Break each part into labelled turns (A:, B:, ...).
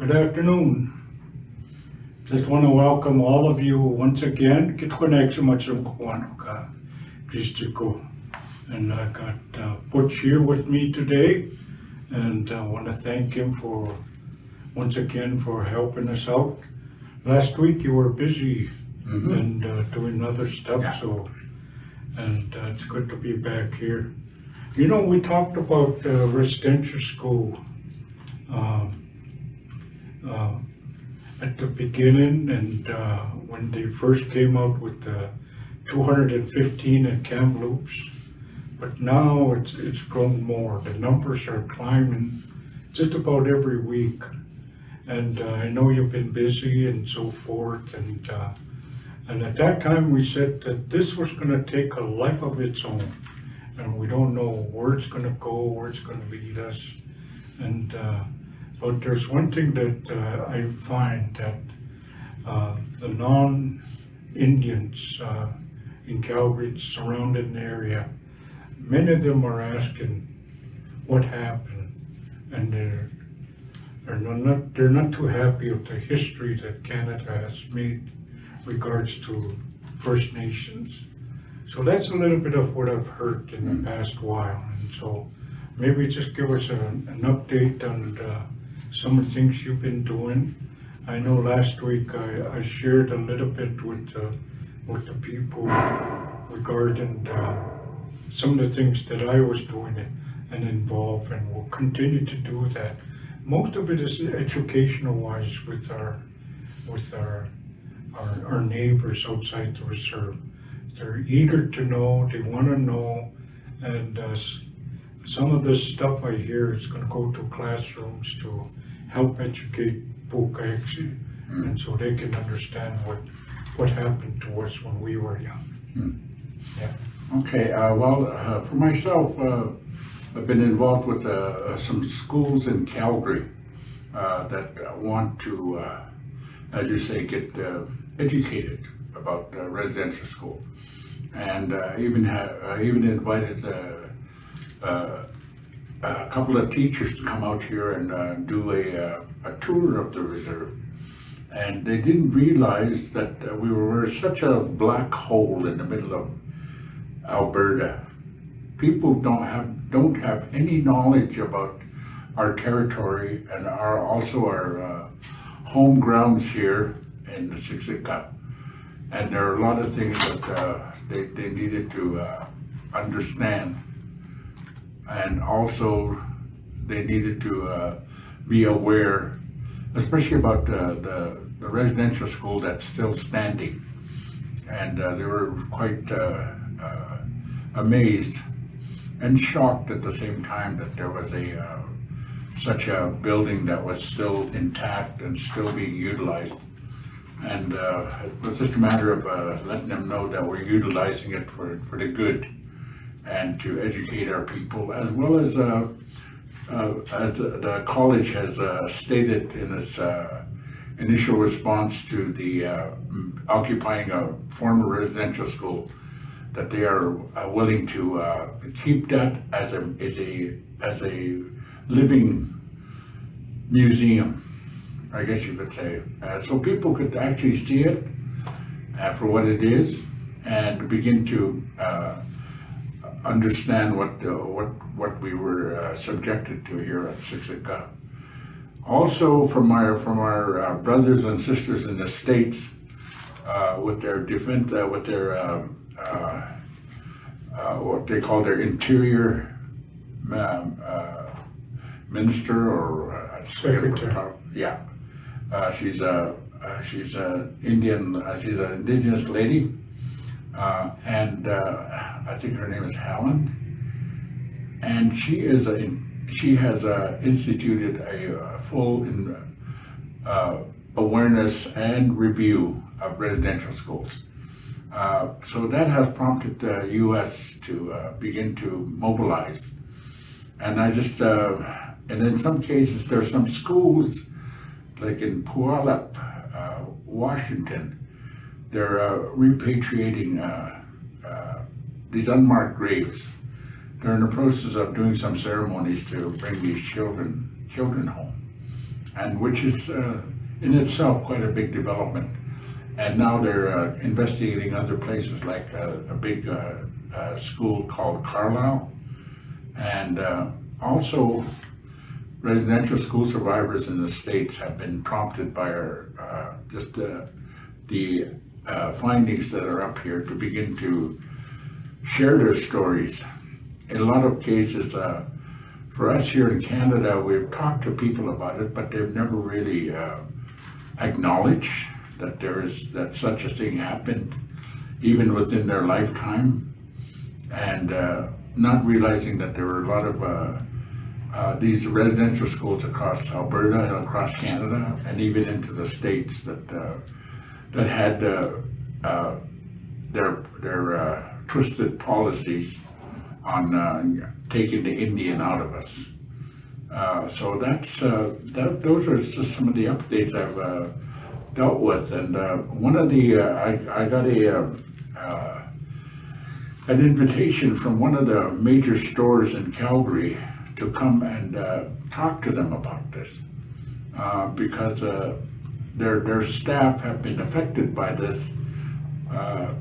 A: Good afternoon. Just want to welcome all of you once again. And I got Butch here with me today, and I want to thank him for once again for helping us out. Last week you were busy and doing other stuff, it's good to be back here. You know, we talked about residential school at the beginning, and when they first came out with 215 at Kamloops, but now it's grown more. The numbers are climbing just about every week, and I know you've been busy and so forth, and at that time we said that this was going to take a life of its own, and we don't know where it's going to go, where it's going to lead us, and but there's one thing that I find that the non-Indians in Calgary, surrounding area, many of them are asking what happened, and they're not too happy with the history that Canada has made regards to First Nations. So that's a little bit of what I've heard in the past while, and so maybe just give us an update on some of the things you've been doing. I know last week I shared a little bit with the people regarding some of the things that I was doing and involved, and will continue to do that. Most of it is educational wise with our neighbors outside the reserve. They're eager to know, they want to know, and some of this stuff I hear is going to go to classrooms to help educate folk actually, and so they can understand what happened to us when we were young. Yeah.
B: Okay, for myself, I've been involved with some schools in Calgary that want to, as you say, get educated about residential school, and I even invited a couple of teachers to come out here and do a tour of the reserve. And they didn't realize that we were such a black hole in the middle of Alberta. People don't have any knowledge about our territory and also our home grounds here in the Siksika. And there are a lot of things that they needed to understand. And also they needed to be aware, especially about the residential school that's still standing. And they were quite amazed and shocked at the same time that there was such a building that was still intact and still being utilized. And it was just a matter of letting them know that we're utilizing it for the good and to educate our people, as well as the college has stated in its initial response to the occupying a former residential school, that they are willing to keep that as a living museum, I guess you could say, so people could actually see it for what it is and begin to understand what we were subjected to here at Siksika. Also, from our brothers and sisters in the States, with their defense, with their what they call their interior minister or
A: secretary.
B: Yeah, she's an indigenous lady, and I think her name is Helen, and she has instituted a full awareness and review of residential schools. So that has prompted the U.S. to begin to mobilize, and and in some cases there are some schools, like in Puyallup, Washington, they're repatriating these unmarked graves. They're in the process of doing some ceremonies to bring these children home. and which is in itself quite a big development. And now they're investigating other places like a big school called Carlisle, and also residential school survivors in the States have been prompted by our the findings that are up here to begin to share their stories. In a lot of cases, for us here in Canada, we've talked to people about it, but they've never really acknowledged that such a thing happened, even within their lifetime, and not realizing that there were a lot of these residential schools across Alberta and across Canada, and even into the States that had their twisted policies on taking the Indian out of us. So those are just some of the updates I've dealt with, and one of the I got an invitation from one of the major stores in Calgary to come and talk to them about this, because their staff have been affected by this,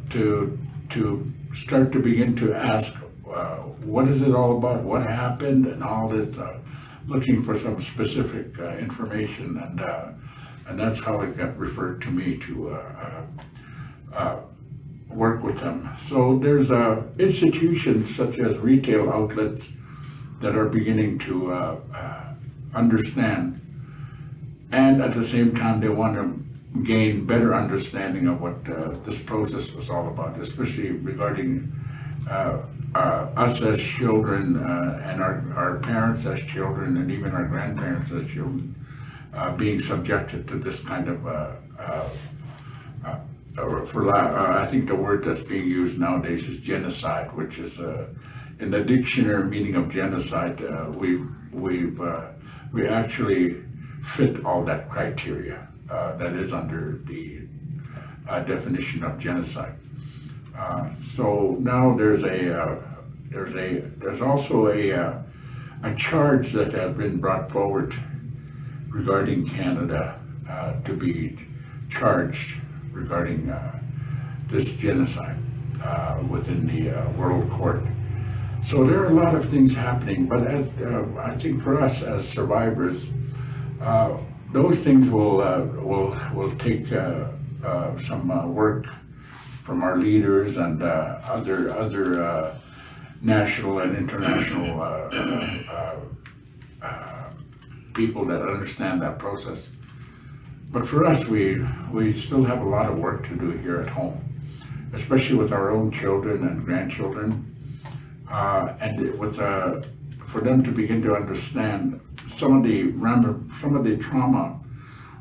B: to start to begin to ask what is it all about, what happened, and all this, looking for some specific information, and that's how it got referred to me to work with them. So there's institutions such as retail outlets that are beginning to understand, and at the same time they want to gain better understanding of what this process was all about, especially regarding us as children, and our parents as children, and even our grandparents as children, being subjected to this kind of, I think the word that's being used nowadays is genocide, which is in the dictionary meaning of genocide. We actually fit all that criteria that is under the definition of genocide. So now there's also a charge that has been brought forward regarding Canada to be charged regarding this genocide within the World Court. So there are a lot of things happening, but I think for us as survivors, those things will take some work from our leaders and other national and international people that understand that process. But for us, we still have a lot of work to do here at home, especially with our own children and grandchildren, and with for them to begin to understand some of the trauma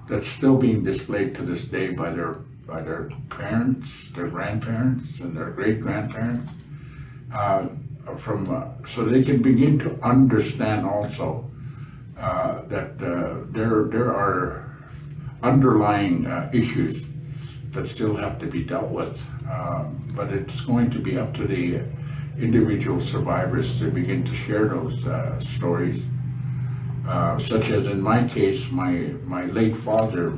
B: that's still being displayed to this day by their parents, their grandparents, and their great-grandparents, so they can begin to understand also that there are underlying issues that still have to be dealt with, but it's going to be up to the individual survivors to begin to share those stories, such as in my case, my late father,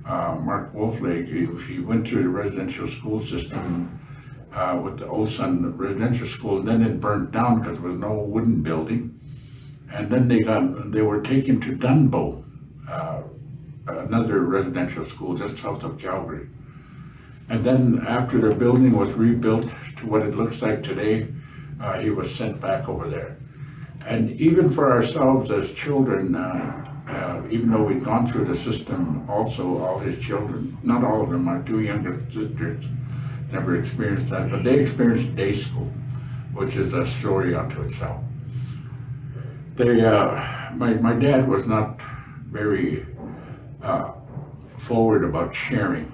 B: Mark Wolflake, he went through the residential school system with the Olson Residential School, and then it burnt down because there was no wooden building. And then they were taken to Dunbow, another residential school just south of Calgary. And then after the building was rebuilt to what it looks like today, he was sent back over there. And even for ourselves as children, even though we'd gone through the system, also all his children, not all of them, our two youngest sisters never experienced that, but they experienced day school, which is a story unto itself. My dad was not very forward about sharing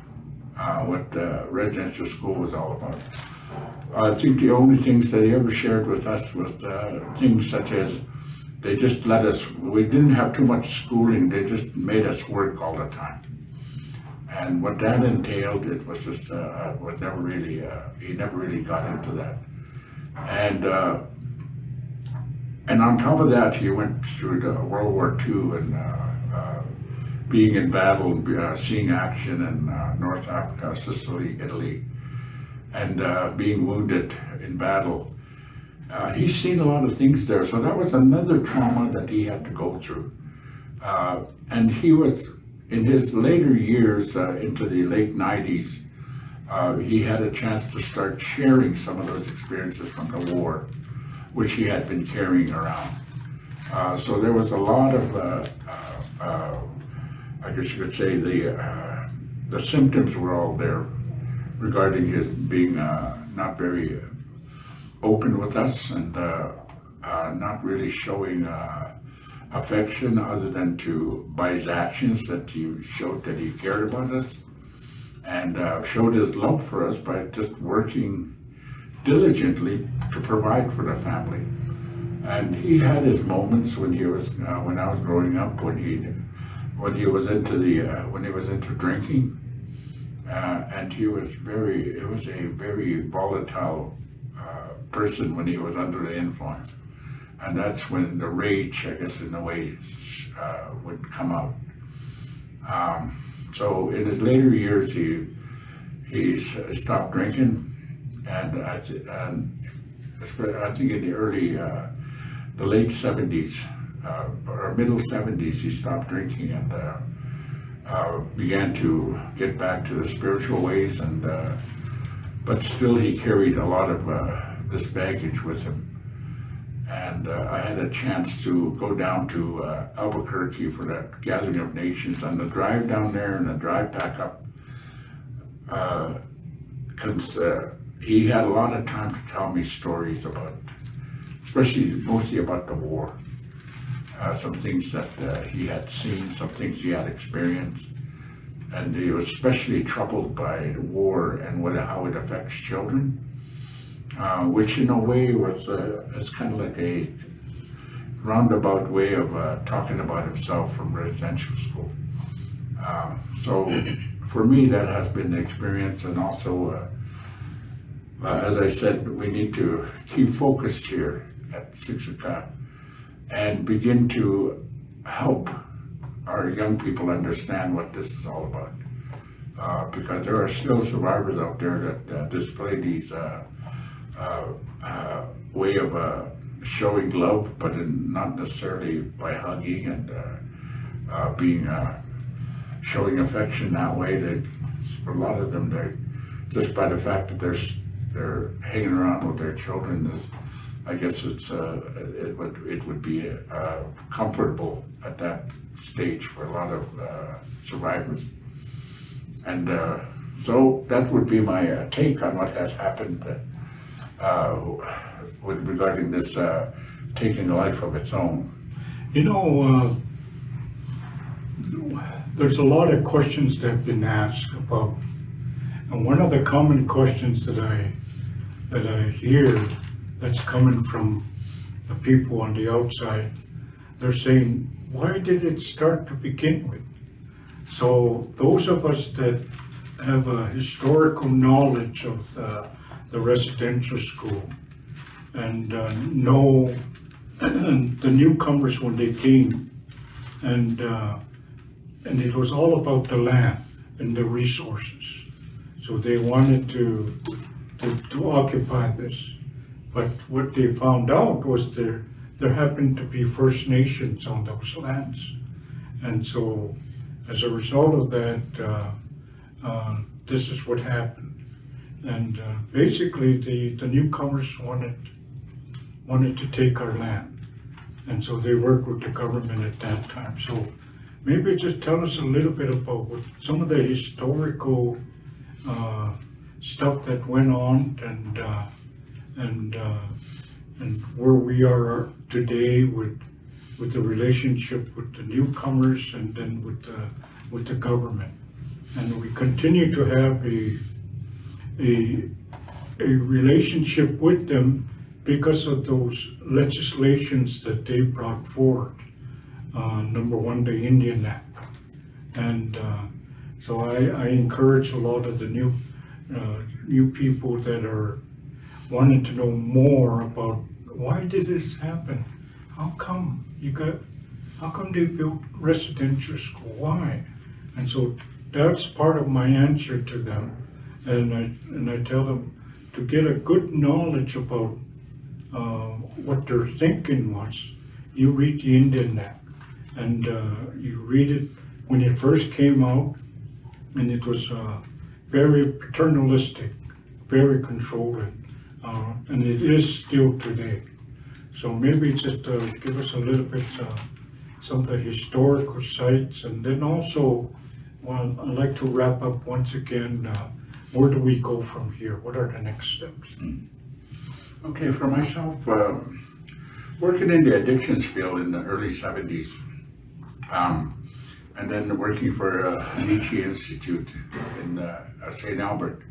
B: what residential school was all about. I think the only things that he ever shared with us was things such as they just let us, we didn't have too much schooling, they just made us work all the time. And what that entailed, it was just, was never really, he never really got into that. And on top of that, he went through the World War II and being in battle, seeing action in North Africa, Sicily, Italy, and being wounded in battle. He's seen a lot of things there, so that was another trauma that he had to go through. And he was, in his later years, into the late 90s, he had a chance to start sharing some of those experiences from the war, which he had been carrying around. So there was a lot of, I guess you could say, the symptoms were all there regarding his being not very open with us and not really showing affection other than by his actions, that he showed that he cared about us, and showed his love for us by just working diligently to provide for the family. And he had his moments when when I was growing up, when he was into drinking, and it was a very volatile person when he was under the influence. And that's when the rage, I guess, in a way, would come out. So in his later years, he stopped drinking, and I think in the late 70s or middle 70s, he stopped drinking and began to get back to the spiritual ways, but still he carried a lot of this baggage with him. And I had a chance to go down to Albuquerque for that Gathering of Nations. On the drive down there and the drive back up, he had a lot of time to tell me stories about, mostly about the war. Some things that he had seen, some things he had experienced. And he was especially troubled by war and how it affects children. Which in a way it's kind of like a roundabout way of talking about himself from residential school. So for me, that has been the experience, and also, as I said, we need to keep focused here at Siksika and begin to help our young people understand what this is all about. Because there are still survivors out there that display these way of showing love, but not necessarily by hugging and showing affection that way. That for a lot of them, they're just by the fact that they're hanging around with their children. I guess it would be comfortable at that stage for a lot of survivors, and so that would be my take on what has happened. Regarding this taking a life of its own.
A: You know, there's a lot of questions that have been asked about, and one of the common questions that I hear that's coming from the people on the outside, they're saying, why did it start to begin with? So those of us that have a historical knowledge of the residential school and know the newcomers when they came, and it was all about the land and the resources. So they wanted to occupy this, but what they found out was there happened to be First Nations on those lands, and so as a result of that, this is what happened. And basically, the newcomers wanted to take our land, and so they worked with the government at that time. So maybe just tell us a little bit about some of the historical stuff that went on, and where we are today with the relationship with the newcomers, and then with the government. And we continue to have a relationship with them because of those legislations that they brought forward. Number one, the Indian Act. And so I encourage a lot of the new people that are wanting to know more about why did this happen? How come you got how come they built residential school? Why? And so that's part of my answer to them. And I tell them to get a good knowledge about what their thinking was. You read the Indian Act, and you read it when it first came out, and it was very paternalistic, very controlling, and it is still today. So maybe just give us a little bit some of the historical sites, and then also, well, I'd like to wrap up once again. Where do we go from here? What are the next steps?
B: Okay, for myself, working in the addictions field in the early 70s, and then working for Nietzsche Institute in St. Albert,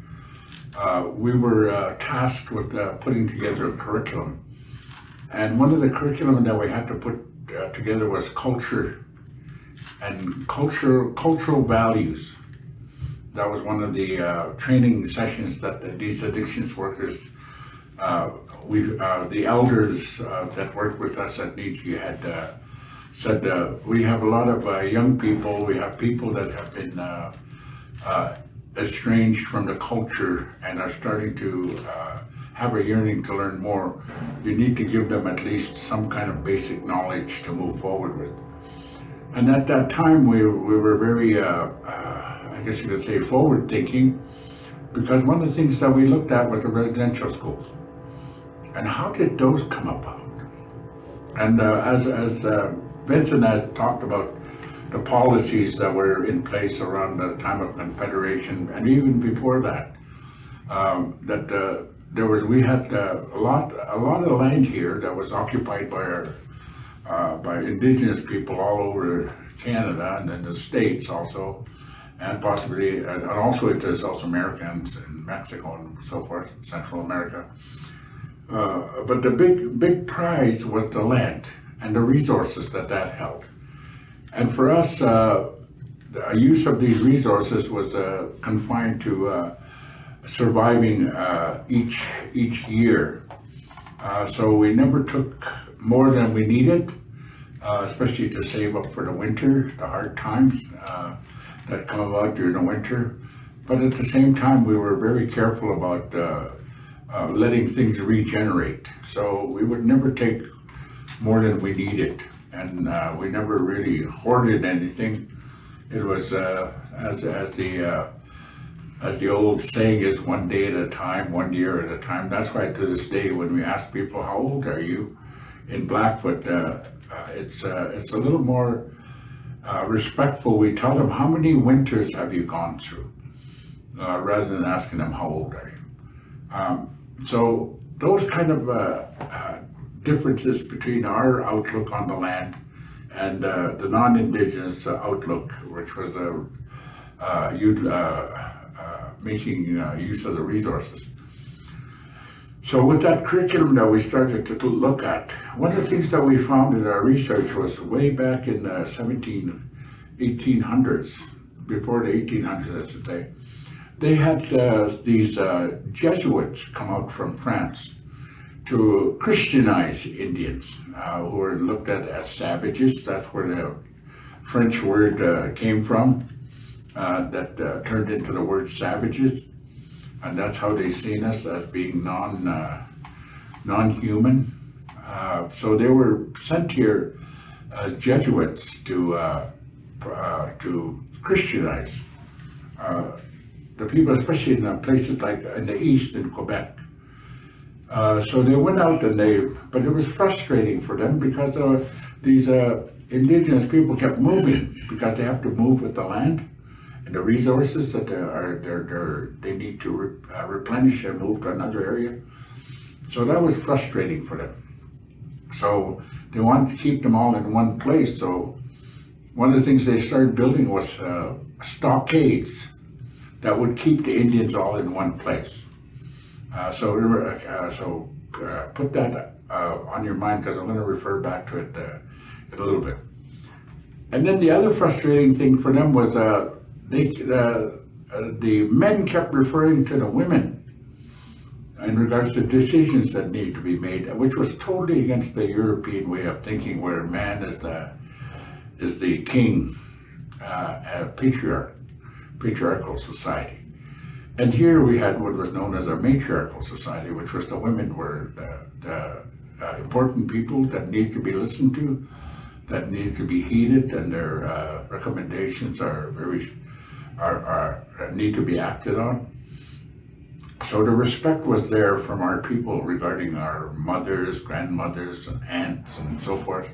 B: we were tasked with putting together a curriculum. And one of the curriculum that we had to put together was culture and cultural values. That was one of the training sessions that these addictions workers, the elders that worked with us at Nietzsche had said, we have a lot of young people, we have people that have been estranged from the culture and are starting to have a yearning to learn more. You need to give them at least some kind of basic knowledge to move forward with. And at that time, we were very, I guess you could say, forward thinking, because one of the things that we looked at was the residential schools. And how did those come about? And as Vincent has talked about the policies that were in place around the time of Confederation, and even before that, we had a lot of land here that was occupied by Indigenous people all over Canada and in the States also, and possibly and also into South Americans and Mexico and so forth, Central America. But the big prize was the land and the resources that held. And for us, the use of these resources was confined to surviving each year. So we never took more than we needed, especially to save up for the winter, the hard times that come about during the winter. But at the same time, we were very careful about letting things regenerate. So we would never take more than we needed. And we never really hoarded anything. It was, as the old saying is, one day at a time, 1 year at a time. That's why to this day, when we ask people, how old are you? In Blackfoot, it's a little more respectful. We tell them, how many winters have you gone through? Rather than asking them, how old are you? So those kind of differences between our outlook on the land and the non-Indigenous outlook, which was making use of the resources. So with that curriculum that we started to look at, one of the things that we found in our research was way back in the 1800s, before the 1800s, I should say, they had these Jesuits come out from France to Christianize Indians, who were looked at as savages. That's where the French word came from, that turned into the word savages. And that's how they seen us, as being non-human. So they were sent here as Jesuits to Christianize the people, especially in places like in the East, in Quebec. So they went out but it was frustrating for them because these Indigenous people kept moving, because they have to move with the land and the resources that they need to replenish and move to another area. So that was frustrating for them. So they wanted to keep them all in one place. So one of the things they started building was stockades that would keep the Indians all in one place. So put that on your mind, because I'm going to refer back to it in a little bit. And then the other frustrating thing for them was the men kept referring to the women in regards to decisions that need to be made, which was totally against the European way of thinking, where man is the is the king, patriarchal society. And here we had what was known as a matriarchal society, which was the women were the important people that need to be listened to, that need to be heeded, and their recommendations need to be acted on. So the respect was there from our people regarding our mothers, grandmothers, and aunts, and so forth.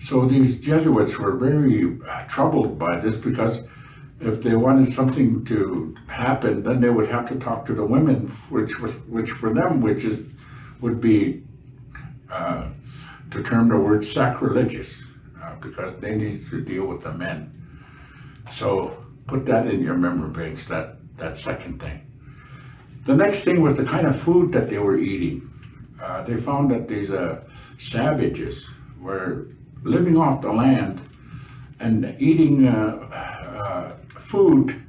B: So these Jesuits were very troubled by this, because if they wanted something to happen, then they would have to talk to the women, which for them, would be, to term the word, sacrilegious, because they need to deal with the men. So put that in your memory banks, that second thing. The next thing was the kind of food that they were eating. They found that these savages were living off the land and eating food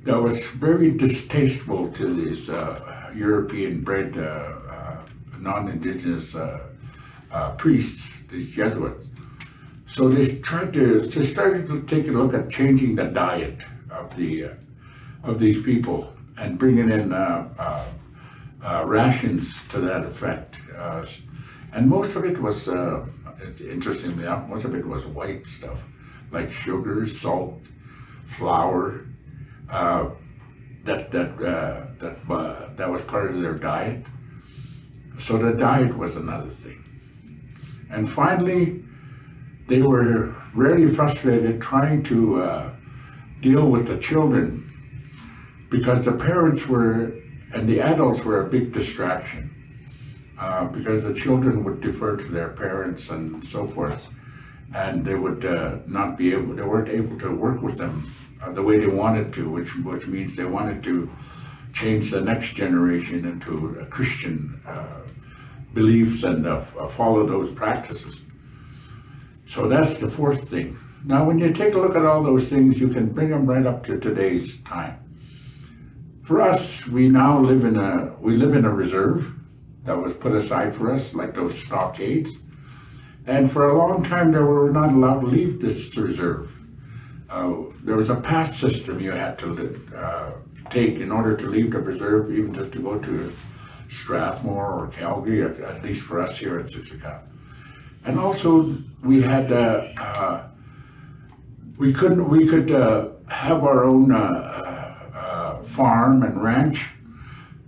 B: that was very distasteful to these European-bred non-indigenous priests, these Jesuits. So they started to take a look at changing the diet of these people and bringing in rations to that effect. And most of it was, interestingly enough, most of it was white stuff, like sugar, salt, flour, that was part of their diet. So the diet was another thing. And finally, they were really frustrated trying to deal with the children, because the parents and the adults were a big distraction, because the children would defer to their parents and so forth, and they would they weren't able to work with them the way they wanted to, which means they wanted to change the next generation into Christian beliefs and follow those practices. So that's the fourth thing. Now, when you take a look at all those things, you can bring them right up to today's time. For us, we now live in a reserve that was put aside for us, like those stockades. And for a long time, we were not allowed to leave this reserve. There was a pass system you had to take in order to leave the reserve, even just to go to Strathmore or Calgary, at least for us here at Siksika. And also, we had we could have our own farm and ranch,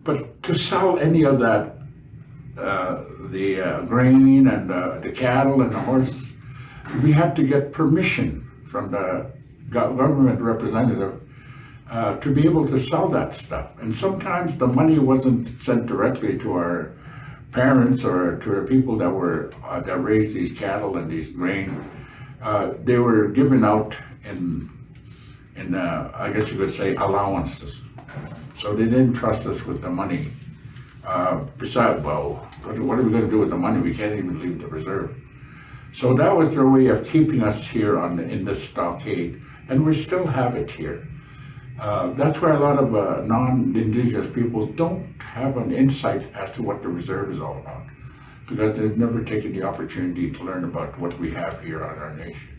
B: but to sell any of that, the grain and the cattle and the horses, we had to get permission from the government representative to be able to sell that stuff. And sometimes the money wasn't sent directly to our parents or to the people that raised these cattle and these grain. They were given out in I guess you could say, allowances. So they didn't trust us with the money. Besides, well, what are we going to do with the money? We can't even leave the reserve. So that was their way of keeping us here in this stockade, and we still have it here. That's why a lot of non-Indigenous people don't have an insight as to what the reserve is all about, because they've never taken the opportunity to learn about what we have here on our nation.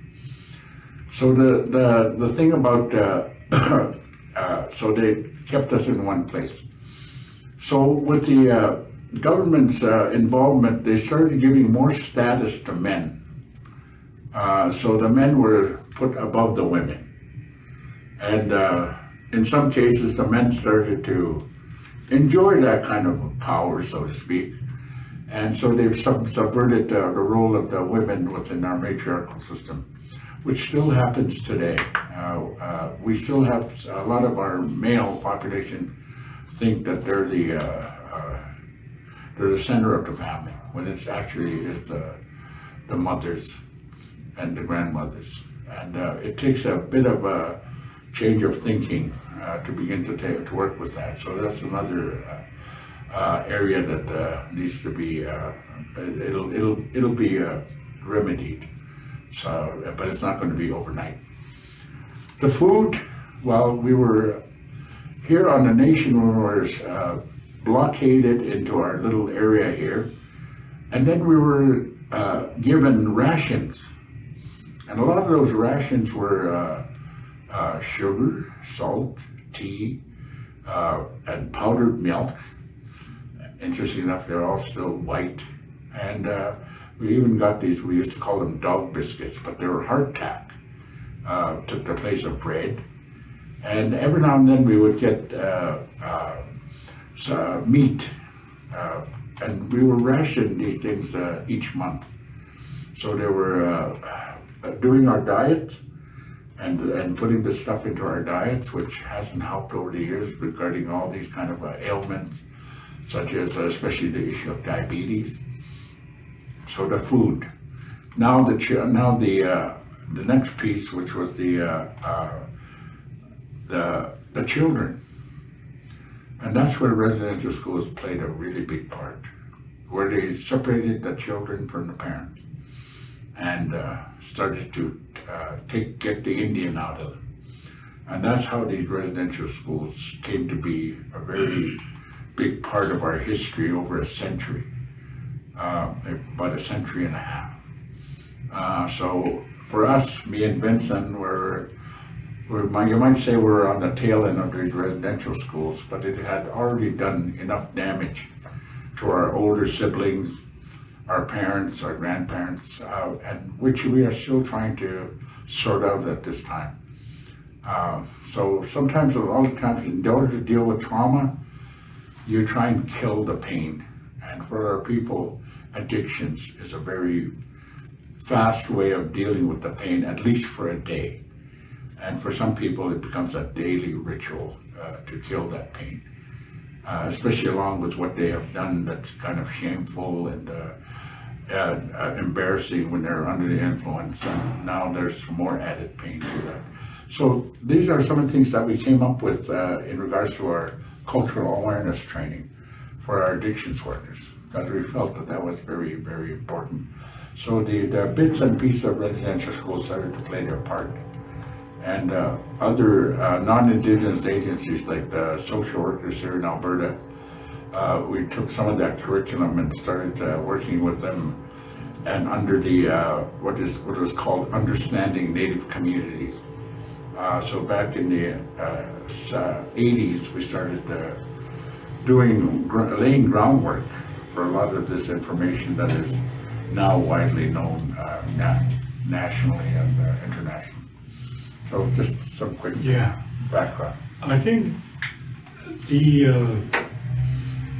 B: So the thing about, so they kept us in one place. So with the government's involvement, they started giving more status to men. So the men were put above the women. And in some cases, the men started to enjoy that kind of power, so to speak. And so they've subverted the role of the women within our matriarchal system, which still happens today. We still have a lot of our male population think that they're the center of the family, when it's actually the mothers and the grandmothers. And it takes a bit of a change of thinking to begin to work with that. So that's another area that needs to be, it'll be remedied. So, but it's not going to be overnight. The food, well, we were here on the nation, we were blockaded into our little area here, and then we were given rations. And a lot of those rations were sugar, salt, tea, and powdered milk. Interesting enough, they're all still white. And we even got these, we used to call them dog biscuits, but they were hardtack. Took the place of bread. And every now and then we would get meat. And we were rationed these things each month. So they were doing our diet and putting this stuff into our diets, which hasn't helped over the years regarding all these kind of ailments, such as especially the issue of diabetes. So the food. Now the next piece, which was the children. And that's where residential schools played a really big part, where they separated the children from the parents and started to get the Indian out of them. And that's how these residential schools came to be a very big part of our history over a century, about a century and a half. So for us, me and Vincent you might say we're on the tail end of these residential schools, but it had already done enough damage to our older siblings, our parents, our grandparents, and which we are still trying to sort out at this time. So sometimes, a lot of times, in order to deal with trauma, you try and kill the pain. And for our people, addictions is a very fast way of dealing with the pain, at least for a day. And for some people, it becomes a daily ritual to kill that pain, especially along with what they have done that's kind of shameful and embarrassing when they're under the influence. And now there's more added pain to that. So these are some of the things that we came up with in regards to our cultural awareness training for our addictions workers, because we felt that that was very, very important. So the bits and pieces of residential schools started to play their part. And other non-Indigenous agencies like the social workers here in Alberta, we took some of that curriculum and started working with them, and under the what was called Understanding Native Communities. So back in the 80s, we started laying groundwork for a lot of this information that is now widely known nationally and internationally. So just some quick background.
A: I think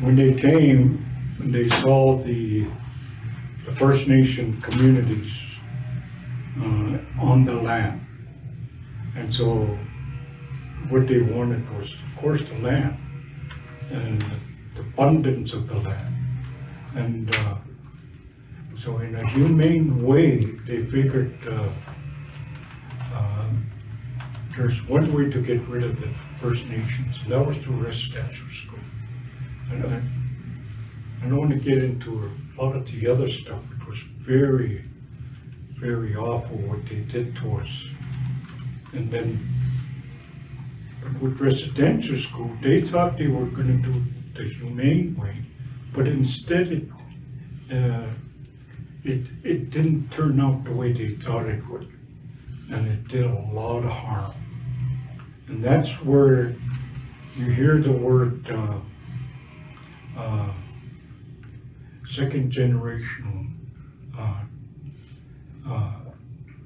A: when they came, they saw the First Nation communities on the land. And so what they wanted was, of course, the land and the abundance of the land. And so in a humane way, they figured there's one way to get rid of the First Nations, and that was through residential school. And I don't want to get into a lot of the other stuff. It was very, very awful what they did to us. And then, but with residential school, they thought they were going to do the humane way, but instead it didn't turn out the way they thought it would, and it did a lot of harm. And that's where you hear the word second generational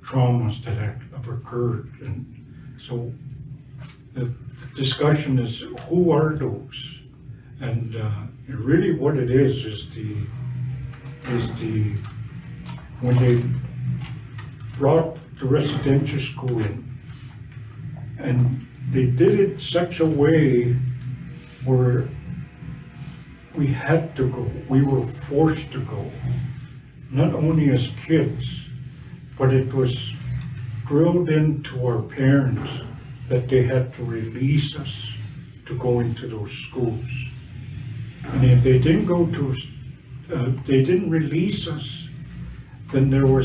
A: traumas that have occurred. And so the discussion is, who are those? And really what it is when they brought the residential school in, and they did it such a way where we had to go, we were forced to go, not only as kids, but it was drilled into our parents that they had to release us to go into those schools. And if they didn't go to, they didn't release us, then they were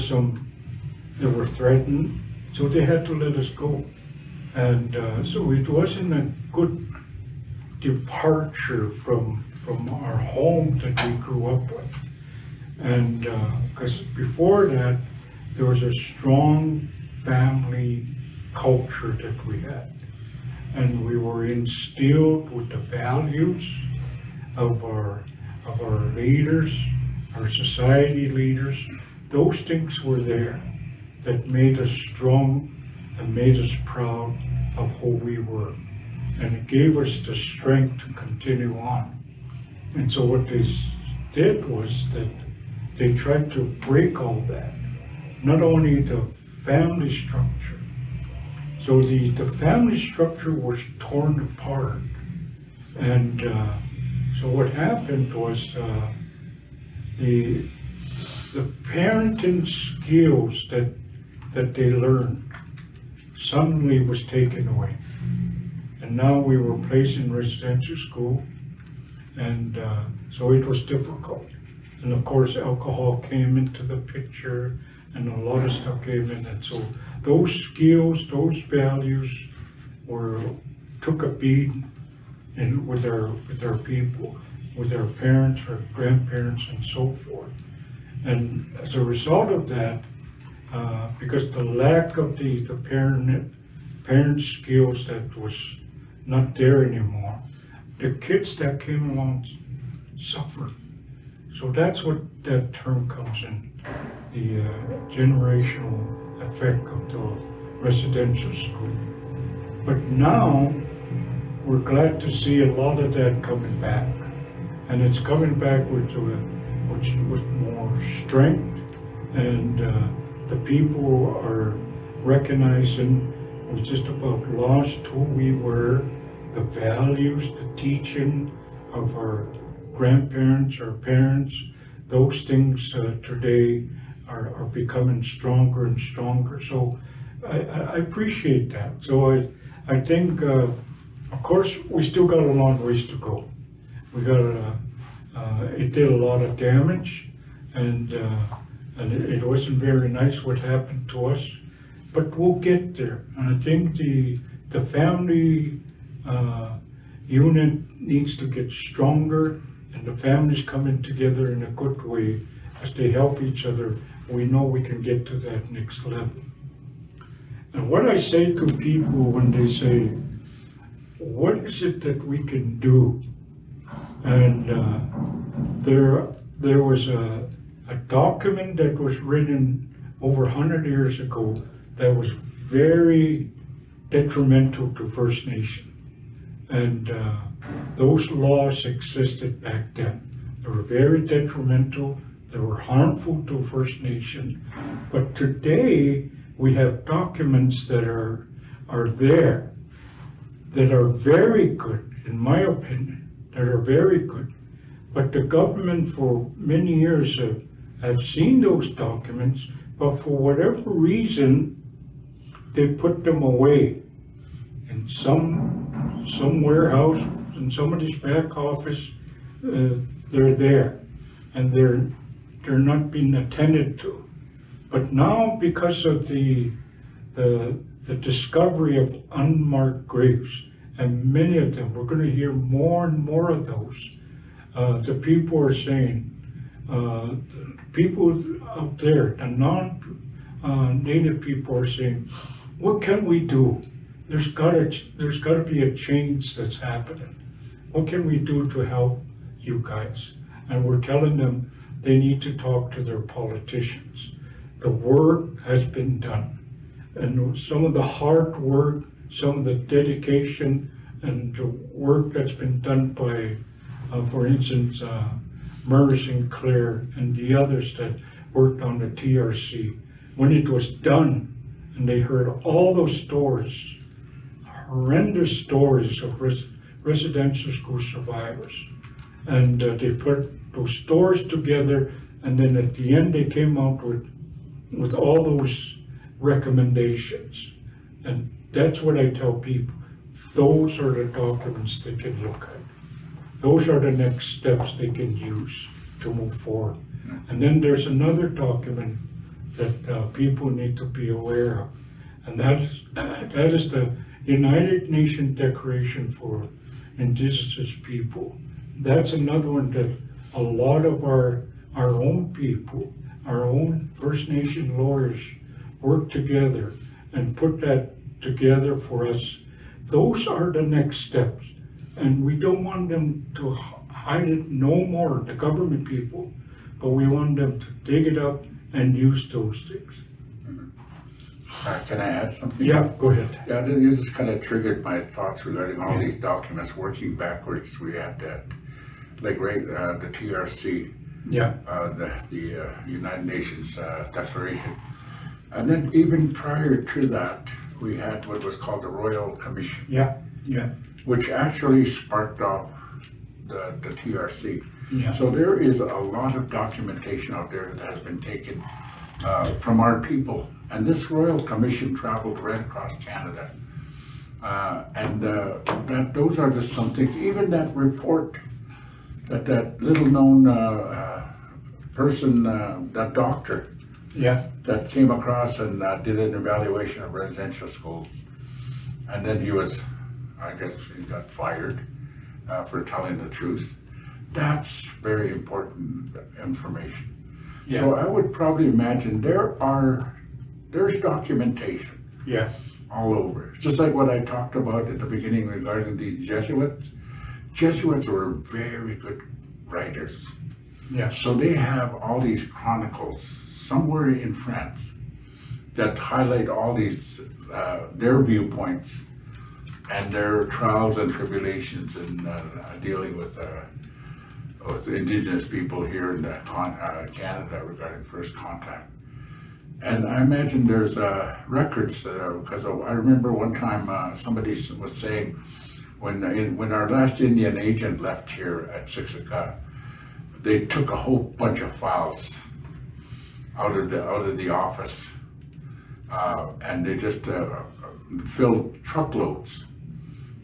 A: threatened, so they had to let us go. And so it wasn't a good departure from our home that we grew up with. And because before that, there was a strong family culture that we had. And we were instilled with the values of our leaders, our society leaders. Those things were there that made us strong and made us proud of who we were. And it gave us the strength to continue on. And so what they did was that they tried to break all that, not only the family structure. So the family structure was torn apart. And so what happened was the parenting skills that they learned suddenly was taken away. And now we were placed in residential school, and so it was difficult. And of course, alcohol came into the picture, and a lot of stuff came in. And so those skills, those values took a beating with our people, with our parents, our grandparents, and so forth. And as a result of that, because the lack of the parent skills that was not there anymore, the kids that came along suffered. So that's what that term comes in, the generational effect of the residential school. But now, we're glad to see a lot of that coming back. And it's coming back with more strength, and the people are recognizing we just about lost who we were, the values, the teaching of our grandparents, our parents. Those things today are becoming stronger and stronger. So I appreciate that. So I think, of course, we still got a long ways to go. We got it did a lot of damage, and it wasn't very nice what happened to us, but we'll get there. And I think the family unit needs to get stronger, and the families coming together in a good way as they help each other. We know we can get to that next level. And what I say to people when they say, what is it that we can do? And there was a document that was written over 100 years ago that was very detrimental to First Nation. And those laws existed back then. They were very detrimental, they were harmful to First Nation. But today, we have documents that are there that are very good, in my opinion, that are very good. But the government for many years have seen those documents, but for whatever reason, they put them away in some warehouse, in somebody's back office. They're there, and they're not being attended to. But now, because of the discovery of unmarked graves, and many of them, we're going to hear more and more of those. The people are saying, people out there, the non-native people are saying, what can we do? There's got to be a change that's happening. What can we do to help you guys? And we're telling them they need to talk to their politicians. The work has been done. And some of the hard work, some of the dedication and the work that's been done by, for instance, Murray Sinclair and the others that worked on the TRC, when it was done and they heard all those stories, horrendous stories of residential school survivors, and they put those stories together, and then at the end they came out with all those recommendations. And that's what I tell people. Those are the documents they can look at. Those are the next steps they can use to move forward. And then there's another document that people need to be aware of, and that is the United Nations Declaration for Indigenous People. That's another one that a lot of our own people our own First Nation lawyers work together and put that together for us, those are the next steps. And we don't want them to hide it no more, the government people, but we want them to dig it up and use those things.
B: Can I add something?
A: Yeah, go ahead.
B: Yeah, you just kind of triggered my thoughts regarding all these documents working backwards. We had that, like the TRC,
A: Yeah,
B: the United Nations Declaration. And then even prior to that, we had what was called the Royal Commission,
A: yeah,
B: which actually sparked off the TRC.
A: yeah.
B: So there is a lot of documentation out there that has been taken from our people. And this Royal Commission traveled right across Canada. Those are just some things, even that report, that little known person, that doctor,
A: Yeah,
B: that came across and did an evaluation of residential schools. And then I guess he got fired for telling the truth. That's very important information.
A: Yeah.
B: So I would probably imagine there's documentation
A: yeah,
B: all over. It's just like what I talked about at the beginning regarding the Jesuits. Jesuits were very good writers.
A: yeah,
B: So they have all these chronicles somewhere in France that highlight all these, their viewpoints and their trials and tribulations in dealing with Indigenous people here in Canada regarding first contact. And I imagine there's records, because I remember one time somebody was saying when our last Indian agent left here at Siksika, they took a whole bunch of files out of the office, and they just filled truckloads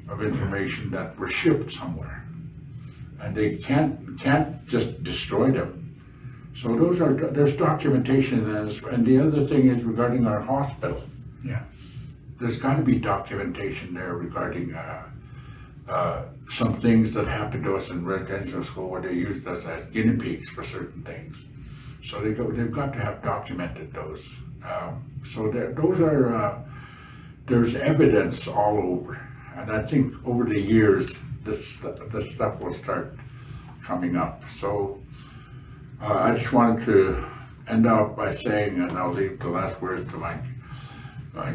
B: of information that were shipped somewhere, and they can't just destroy them. So there's documentation, and the other thing is regarding our hospital.
A: yeah,
B: There's got to be documentation there regarding some things that happened to us in residential school where they used us as guinea pigs for certain things. So they've got to have documented those. There's evidence all over. And I think over the years, this stuff will start coming up. So I just wanted to end out by saying, and I'll leave the last words to my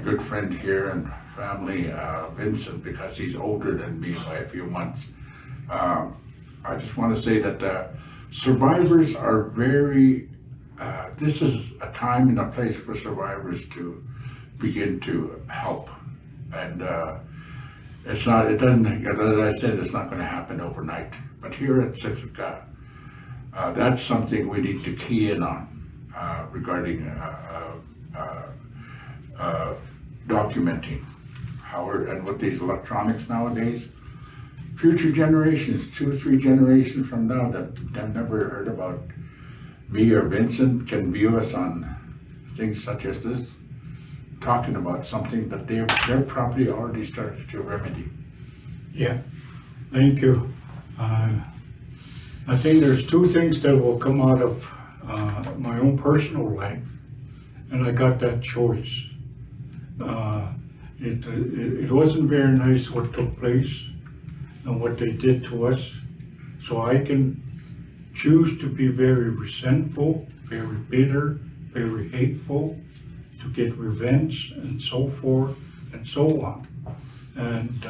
B: good friend here and family, Vincent, because he's older than me by a few months. I just want to say that survivors are this is a time and a place for survivors to begin to help. And as I said, it's not going to happen overnight. But here at Siksika, that's something we need to key in on regarding documenting and with these electronics nowadays. Future generations, 2 or 3 generations from now that have never heard about me or Vincent can view us on things such as this, talking about something that they're probably already started to remedy.
A: yeah. Thank you. I think there's 2 things that will come out of my own personal life, and I got that choice. It wasn't very nice what took place and what they did to us, so I can choose to be very resentful, very bitter, very hateful, to get revenge and so forth and so on. And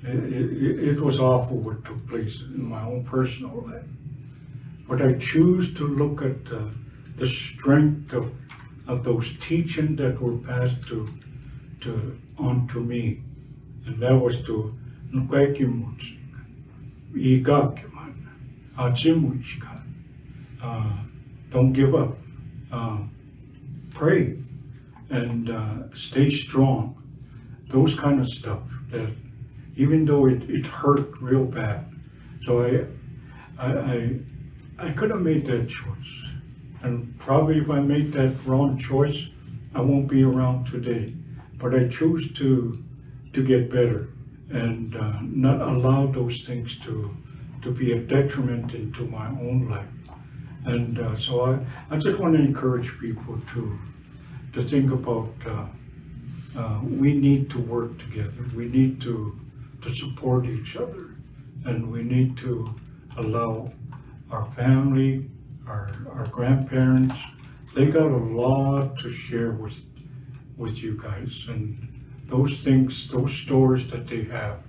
A: it was awful what took place in my own personal life. But I choose to look at the strength of those teachings that were passed on to me. And that was to Nkwekimuchi, Igakiman, Achimuchika. Don't give up. Pray and stay strong. Those kind of stuff that even though it hurt real bad. So I could have made that choice. And probably if I made that wrong choice, I won't be around today. But I choose to get better and not allow those things to be a detriment into my own life. And so I just want to encourage people to think about, we need to work together. We need to support each other. And we need to allow our family, our grandparents, they got a lot to share with you guys. And those things, those stories that they have,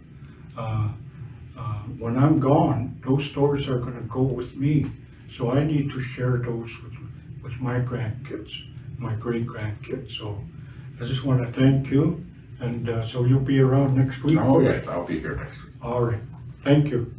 A: when I'm gone, those stories are going to go with me. So I need to share those with my grandkids, my great grandkids. So I just want to thank you. And so you'll be around next week?
B: Oh, yes, I'll be here next week.
A: All right. Thank you.